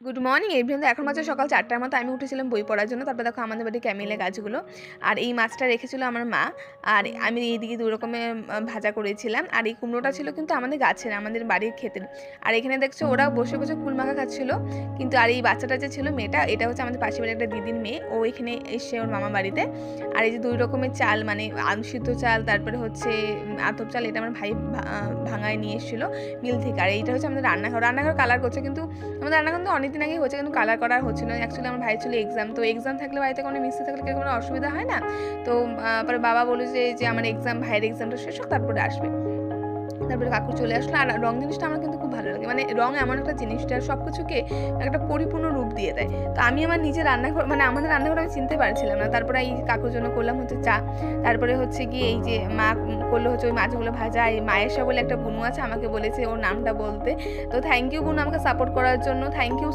Good morning everyone. এখন বাজে সকাল 4টার মতো। আমি উঠেছিলাম বই পড়ার জন্য। তারপরে দেখো আমাদের বাড়ির ক্যামেলে গাছগুলো, আর এই মাছটা রেখেছিল আমার মা, আর আমি এইদিকে 2 রকমের ভাজা করেছিলাম। আর এই কুমড়োটা ছিল কিন্তু আমাদের গাছের, আমাদের বাড়ির ক্ষেতের। আর এখানে দেখছো ওরা বসে বসে কুল মাখা খাচ্ছিল। কিন্তু আর এই বাচ্চাটা যে ছিল, মেয়েটা, এটা হচ্ছে আমাদের পাশের বাড়ির একটা দিদির মেয়ে। ও এখানে এসছে ওর মামা বাড়িতে। আর এই যে 2 রকমের চাল, মানে আলু সিদ্ধ চাল, তারপরে হচ্ছে আতপ চাল, এটা আমার ভাই ভাঙায় নিয়ে এসেছিলো মিল থেকে। আর এইটা হচ্ছে আমাদের রান্নাঘর কালার করছে, কিন্তু আমাদের রান্না কিন্তু অনেকদিন আগেই হয়েছে, কিন্তু কালার করা হচ্ছে না। অ্যাকচুয়ালি আমার ভাই ছিল এক্সাম, তো এক্সাম থাকলে বাড়িতে কোনো মিস্ত্রি থাকলে কেউ কোনো অসুবিধা হয় না। তো পরে বাবা বলে যে আমার এক্সাম, ভাইয়ের এক্সামটা শেষ হোক তারপরে আসবে। তারপরে কাকু চলে আসলো। আর রং জিনিসটা আমার কিন্তু খুব ভালো লাগে, মানে রং এমন একটা জিনিসটা সব কিছুকে একটা পরিপূর্ণ রূপ দিয়ে দেয়। তো আমি আমার নিজের রান্নাঘর, মানে আমাদের রান্নাঘর আমি চিনতে পারছিলাম না। তারপরে এই কাকুর জন্য করলাম হচ্ছে চা। তারপরে হচ্ছে গিয়ে এই যে মা করলো হচ্ছে ওই মাছগুলো ভাজা। এই মায়েশা বলে একটা বুনু আছে, আমাকে বলেছে ওর নামটা বলতে। তো থ্যাংক ইউ বুনু, আমাকে সাপোর্ট করার জন্য। Thank you.